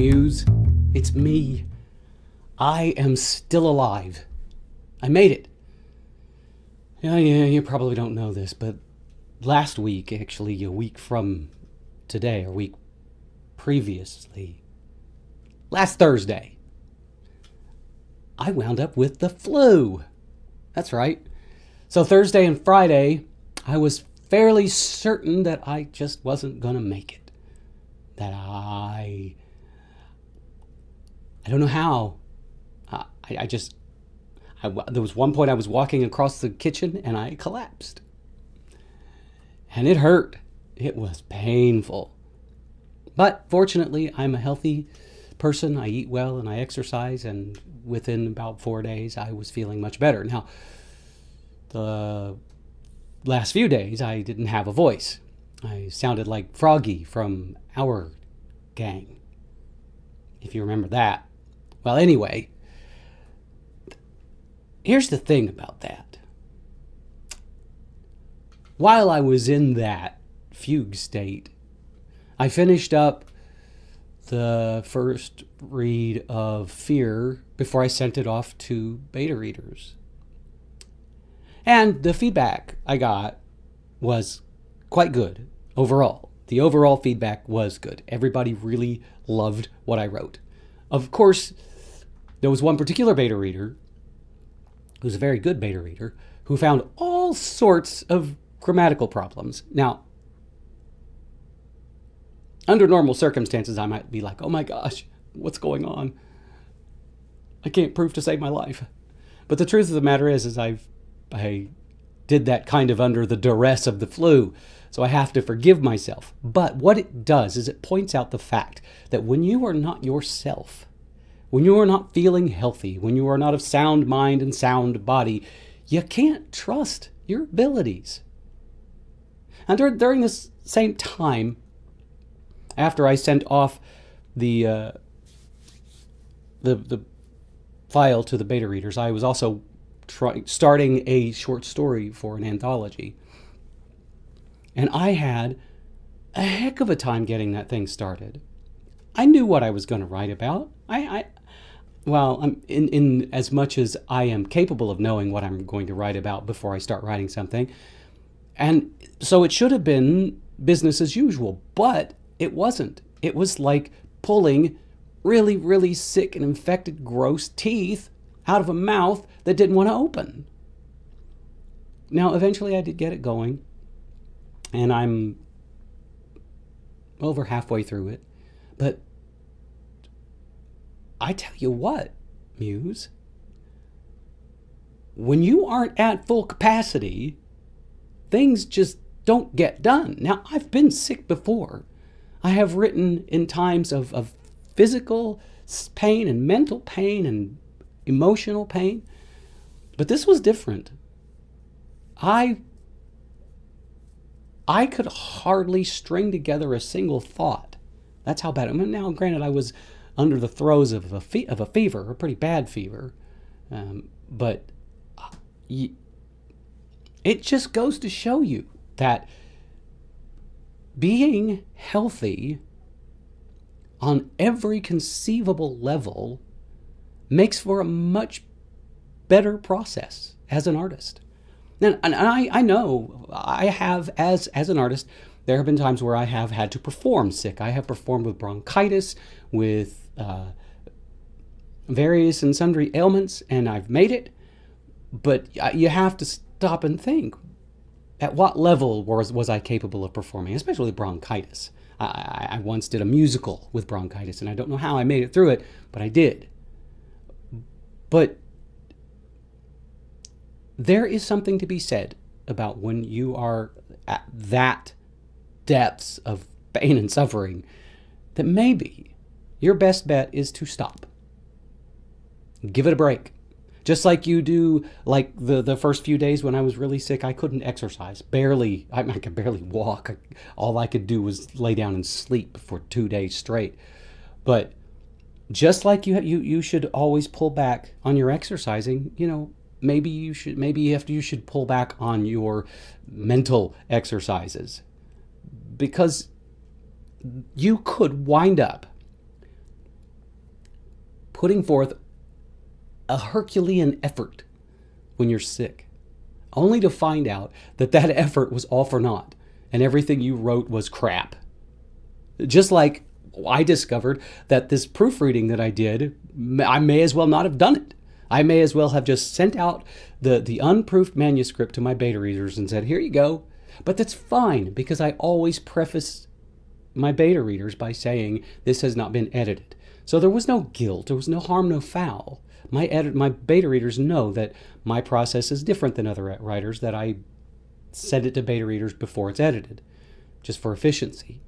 Muse. It's me. I am still alive. I made it. Yeah, you probably don't know this, but last week, actually a week from today, or week previously, last Thursday, I wound up with the flu. That's right. So Thursday and Friday, I was fairly certain that I just wasn't going to make it. That I don't know how. There was one point I was walking across the kitchen and I collapsed. And it hurt. It was painful. But fortunately, I'm a healthy person. I eat well and I exercise. And within about 4 days, I was feeling much better. Now, the last few days, I didn't have a voice. I sounded like Froggy from Our Gang, if you remember that. Well, anyway, here's the thing about that. While I was in that fugue state, I finished up the first read of Fear before I sent it off to beta readers. And the feedback I got was quite good overall. The overall feedback was good. Everybody really loved what I wrote. Of course, there was one particular beta reader, who's a very good beta reader, who found all sorts of grammatical problems. Now, under normal circumstances, I might be like, oh my gosh, what's going on? I can't prove to save my life. But the truth of the matter is I did that kind of under the duress of the flu, so I have to forgive myself. But what it does is it points out the fact that when you are not yourself, when you are not feeling healthy, when you are not of sound mind and sound body, you can't trust your abilities. And during this same time, after I sent off the file to the beta readers, I was also starting a short story for an anthology. And I had a heck of a time getting that thing started. I knew what I was going to write about. I'm in as much as I am capable of knowing what I'm going to write about before I start writing something. And so it should have been business as usual, but it wasn't. It was like pulling really, really sick and infected, gross teeth out of a mouth that didn't want to open. Now, eventually I did get it going, and I'm over halfway through it. But I tell you what, Muse, when you aren't at full capacity, things just don't get done. Now, I've been sick before. I have written in times of physical pain and mental pain and emotional pain. But this was different. I could hardly string together a single thought. That's how bad. I mean, now, granted, I was under the throes of a fever, a pretty bad fever. But it just goes to show you that being healthy on every conceivable level makes for a much better process as an artist. And I know I have, as an artist, there have been times where I have had to perform sick. I have performed with bronchitis, with various and sundry ailments, and I've made it. But you have to stop and think, at what level was I capable of performing, especially with bronchitis? I once did a musical with bronchitis, and I don't know how I made it through it, but I did. But there is something to be said about when you are at that depths of pain and suffering, that maybe your best bet is to stop. Give it a break. Just like you do, like the first few days when I was really sick, I couldn't exercise. I could barely walk. All I could do was lay down and sleep for 2 days straight. But just like you should always pull back on your exercising, maybe you should pull back on your mental exercises, because you could wind up putting forth a Herculean effort when you're sick, only to find out that that effort was all for naught and everything you wrote was crap. Just like I discovered that this proofreading that I did, I may as well not have done it. I may as well have just sent out the unproofed manuscript to my beta readers and said, here you go. But that's fine, because I always preface my beta readers by saying this has not been edited. So there was no guilt, there was no harm, no foul. My beta readers know that my process is different than other writers, that I send it to beta readers before it's edited, just for efficiency.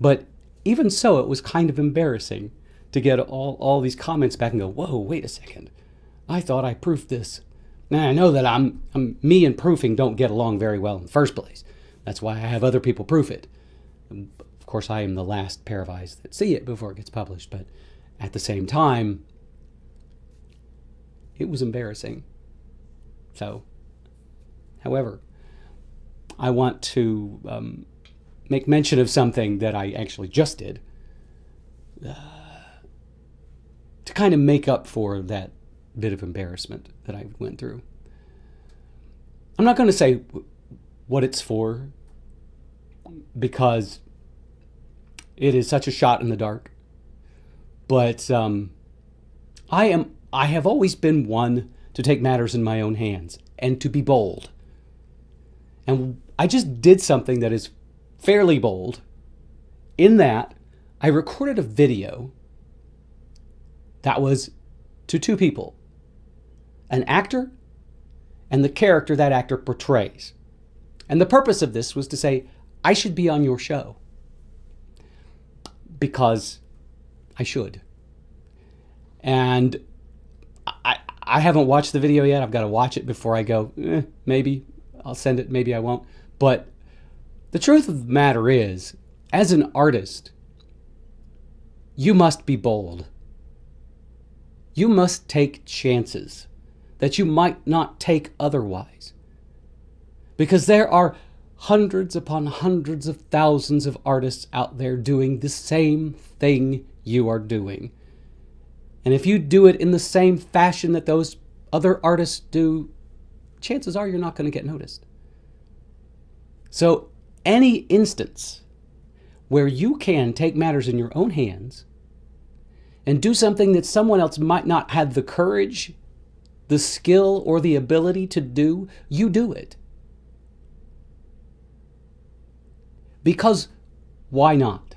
But even so, it was kind of embarrassing to get all these comments back and go, whoa, wait a second. I thought I proofed this. Now I know that me and proofing don't get along very well in the first place. That's why I have other people proof it. Of course, I am the last pair of eyes that see it before it gets published, but at the same time, it was embarrassing. So, however, I want to make mention of something that I actually just did to kind of make up for that bit of embarrassment that I went through. I'm not going to say what it's for, because it is such a shot in the dark. But I have always been one to take matters in my own hands and to be bold. And I just did something that is fairly bold, in that I recorded a video that was to two people, an actor and the character that actor portrays. And the purpose of this was to say, I should be on your show, because I should. And I haven't watched the video yet. I've got to watch it before I go, maybe I'll send it, maybe I won't. But the truth of the matter is, as an artist, you must be bold. You must take chances that you might not take otherwise. Because there are hundreds upon hundreds of thousands of artists out there doing the same thing you are doing. And if you do it in the same fashion that those other artists do, chances are you're not going to get noticed. So any instance where you can take matters in your own hands and do something that someone else might not have the courage, the skill, or the ability to do, you do it. Because why not?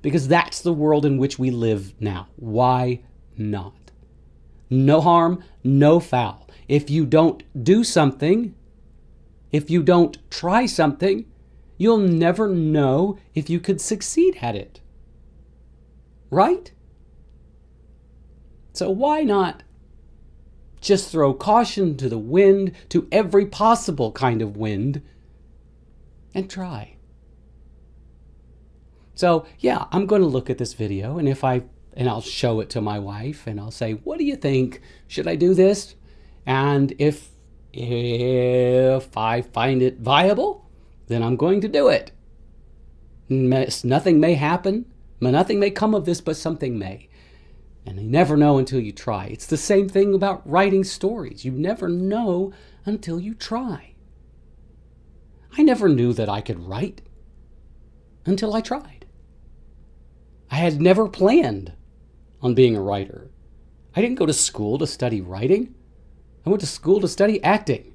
Because that's the world in which we live now. Why not? No harm, no foul. If you don't do something, if you don't try something, you'll never know if you could succeed at it. Right? So why not just throw caution to the wind, to every possible kind of wind, and try? So yeah, I'm going to look at this video, and I'll show it to my wife, and I'll say, what do you think? Should I do this? And if I find it viable, then I'm going to do it. Nothing may happen, nothing may come of this, but something may. And you never know until you try. It's the same thing about writing stories. You never know until you try. I never knew that I could write until I tried. I had never planned on being a writer. I didn't go to school to study writing. I went to school to study acting.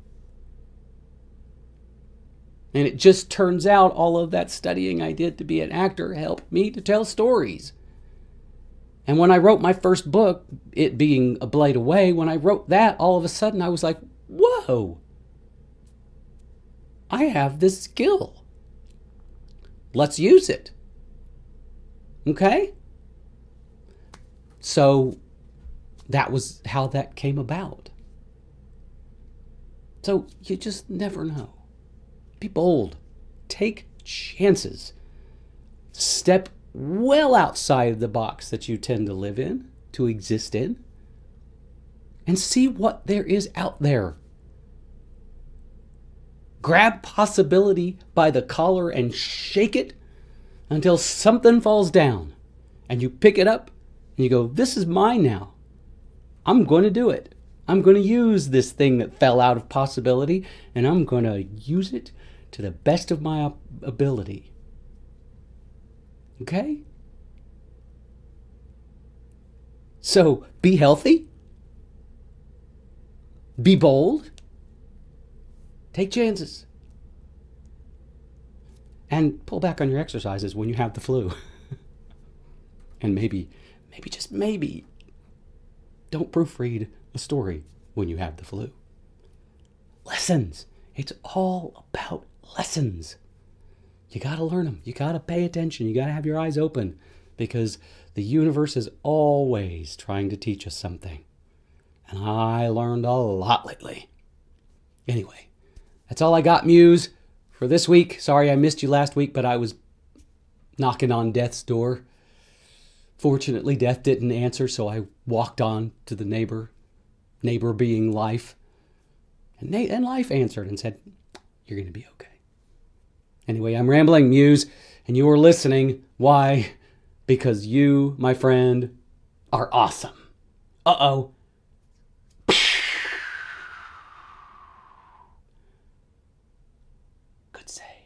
And it just turns out all of that studying I did to be an actor helped me to tell stories. And when I wrote my first book, it being A Blade Away, when I wrote that, all of a sudden I was like, whoa, I have this skill. Let's use it. Okay? So that was how that came about. So you just never know. Be bold. Take chances. Step well outside the box that you tend to live in, to exist in, and see what there is out there. Grab possibility by the collar and shake it until something falls down, and you pick it up and you go, this is mine now. I'm going to do it. I'm going to use this thing that fell out of possibility, and I'm going to use it to the best of my ability. Okay? So be healthy, be bold, take chances, and pull back on your exercises when you have the flu. And maybe, just maybe, don't proofread a story when you have the flu. Lessons. It's all about lessons. You got to learn them. You got to pay attention. You got to have your eyes open, because the universe is always trying to teach us something. And I learned a lot lately. Anyway, that's all I got, Muse, for this week. Sorry I missed you last week, but I was knocking on death's door. Fortunately, death didn't answer, so I walked on to the neighbor being life. And life answered and said, "You're going to be okay." Anyway, I'm rambling, Muse, and you're listening. Why? Because you, my friend, are awesome. Uh-oh. Good say.